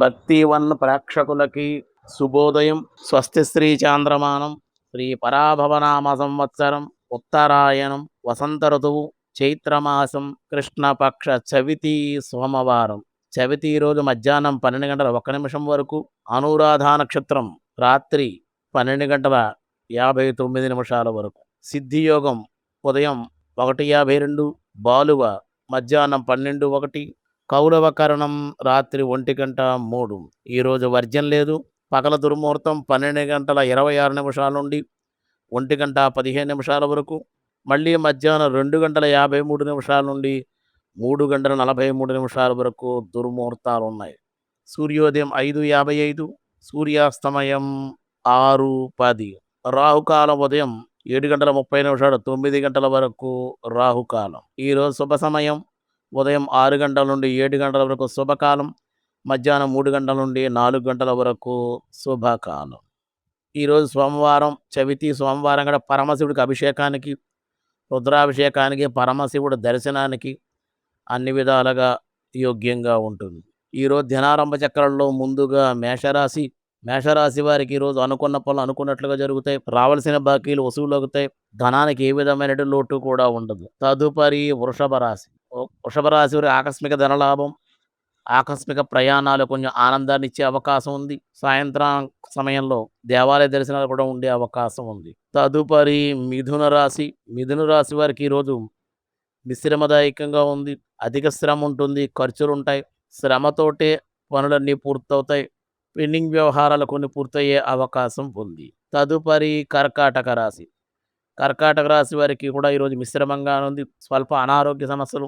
భక్తి వన్ ప్రేక్షకులకి శుభోదయం. స్వస్తి శ్రీ చాంద్రమానం శ్రీ పరాభవనామ సంవత్సరం ఉత్తరాయణం వసంత ఋతువు చైత్రమాసం కృష్ణపక్ష చవితి సోమవారం. చవితి రోజు మధ్యాహ్నం 12 గంటల 1 నిమిషం వరకు, అనురాధ నక్షత్రం రాత్రి 12 గంటల 59 నిమిషాల వరకు, సిద్ధియోగం ఉదయం 1:52, బాలువ మధ్యాహ్నం 12:01, కౌలవకరణం రాత్రి 1:03. ఈరోజు వర్జ్యం లేదు. పగల దుర్ముహూర్తం 12 గంటల 26 నిమిషాల నుండి 1:15 నిమిషాల వరకు, మళ్ళీ మధ్యాహ్నం 2 గంటల 53 నిమిషాల నుండి 3 గంటల 43 నిమిషాల వరకు దుర్ముహూర్తాలు ఉన్నాయి. సూర్యోదయం 5:55, సూర్యాస్తమయం 6:10. రాహుకాలం ఉదయం 7 గంటల 30 నిమిషాలు 9 గంటల వరకు రాహుకాలం. ఈరోజు శుభ సమయం ఉదయం 6 గంటల నుండి 7 గంటల వరకు శుభకాలం, మధ్యాహ్నం 3 గంటల నుండి 4 గంటల వరకు శుభకాలం. ఈరోజు సోమవారం, చవితి సోమవారం కూడా పరమశివుడికి అభిషేకానికి, రుద్రాభిషేకానికి, పరమశివుడి దర్శనానికి అన్ని విధాలుగా యోగ్యంగా ఉంటుంది. ఈరోజు దినారంభ చక్రంలో ముందుగా మేషరాశి వారికి ఈరోజు అనుకున్న పనులు అనుకున్నట్లుగా జరుగుతాయి. రావాల్సిన బాకీలు వసూలవుతాయి. ధనానికి ఏ విధమైన లోటు కూడా ఉండదు. తదుపరి వృషభ రాశి వారి ఆకస్మిక ధనలాభం, ఆకస్మిక ప్రయాణాలు కొంచెం ఆనందాన్ని ఇచ్చే అవకాశం ఉంది. సాయంత్రం సమయంలో దేవాలయ దర్శనాలు కూడా ఉండే అవకాశం ఉంది. తదుపరి మిథున రాశి వారికి ఈరోజు మిశ్రమదాయకంగా ఉంది. అధిక శ్రమ ఉంటుంది, ఖర్చులుంటాయి. శ్రమతోటే పనులన్నీ పూర్తవుతాయి. పెండింగ్ వ్యవహారాలు కొన్ని పూర్తయ్యే అవకాశం ఉంది. తదుపరి కర్కాటక రాశి వారికి కూడా ఈరోజు మిశ్రమంగా ఉంది. స్వల్ప అనారోగ్య సమస్యలు,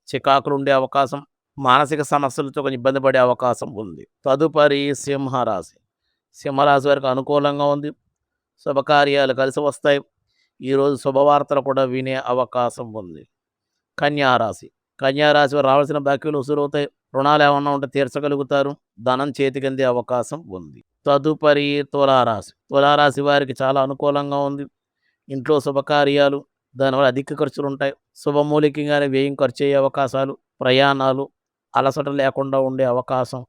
చికాకులు ఉండే అవకాశం, మానసిక సమస్యలతో కొంచెం ఇబ్బంది పడే అవకాశం ఉంది. తదుపరి సింహరాశి వారికి అనుకూలంగా ఉంది. శుభకార్యాలు కలిసి వస్తాయి. ఈరోజు శుభవార్తలు కూడా వినే అవకాశం ఉంది. కన్యారాశి వారు రావాల్సిన బాకీలు వసూలవుతాయి. రుణాలు ఏమన్నా ఉంటే తీర్చగలుగుతారు. ధనం చేతికందే అవకాశం ఉంది. తదుపరి తులారాశి వారికి చాలా అనుకూలంగా ఉంది. ఇంట్లో శుభకార్యాలు, దానివల్ల అధిక ఖర్చులు ఉంటాయి. శుభమూలికంగానే వ్యయం ఖర్చు అయ్యే అవకాశాలు, ప్రయాణాలు, అలసట లేకుండా ఉండే అవకాశం,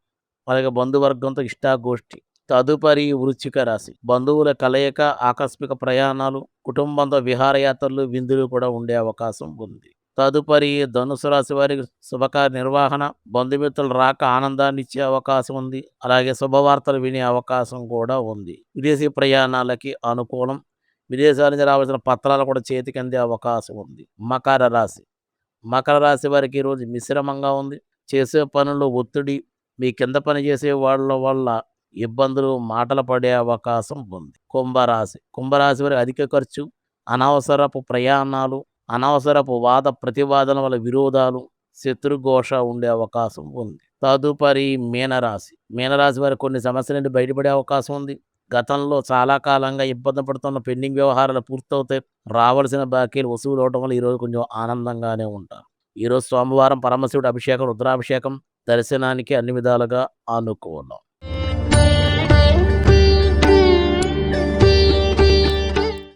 అలాగే బంధువర్గంతో ఇష్టాగోష్ఠి. తదుపరి వృశ్చిక రాశి, బంధువుల కలయిక, ఆకస్మిక ప్రయాణాలు, కుటుంబంతో విహారయాత్రలు, విందులు కూడా ఉండే అవకాశం ఉంది. తదుపరి ధనుసు రాశి వారికి శుభకార్య నిర్వహణ, బంధుమిత్రులు రాక ఆనందాన్ని ఇచ్చే అవకాశం ఉంది. అలాగే శుభవార్తలు వినే అవకాశం కూడా ఉంది. విదేశీ ప్రయాణాలకి అనుకూలం. విదేశాల నుంచి రావాల్సిన పత్రాలు కూడా చేతికి అందే అవకాశం ఉంది. మకర రాశి వారికి ఈరోజు మిశ్రమంగా ఉంది. చేసే పనుల్లో ఒత్తిడి, మీ కింద పని చేసే వాళ్ళ వల్ల ఇబ్బందులు, మాటలు పడే అవకాశం ఉంది. కుంభరాశి వారికి అధిక ఖర్చు, అనవసరపు ప్రయాణాలు, అనవసరపు వాద ప్రతివాదన వల్ల విరోధాలు, శత్రుఘోష ఉండే అవకాశం ఉంది. తదుపరి మీనరాశి వారికి కొన్ని సమస్యల నుండి బయటపడే అవకాశం ఉంది. గతంలో చాలా కాలంగా ఇబ్బంది పడుతున్న పెండింగ్ వ్యవహారాలు పూర్తవుతాయి. రావాల్సిన బాకీలు వసూలు అవడం వల్ల ఈరోజు కొంచెం ఆనందంగానే ఉంటారు. ఈరోజు సోమవారం పరమశివుడి అభిషేకం, రుద్రాభిషేకం దర్శనానికి అన్ని విధాలుగా అనుకూలం.